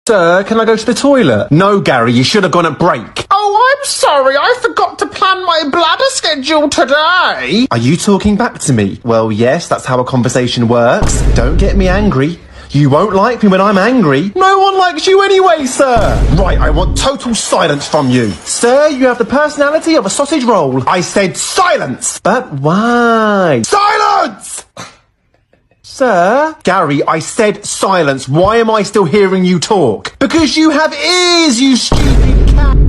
Sir, can I go to the toilet? No, Gary, you should have gone at break. Oh, I'm sorry, I forgot to plan my bladder schedule today. Are you talking back to me? Well, yes, that's how a conversation works. Don't get me angry. You won't like me when I'm angry. No one likes you anyway, sir. Right, I want total silence from you. Sir, you have the personality of a sausage roll. I said silence. But why? Silence! Sir? Gary, I said silence. Why am I still hearing you talk? Because you have ears, you stupid cat.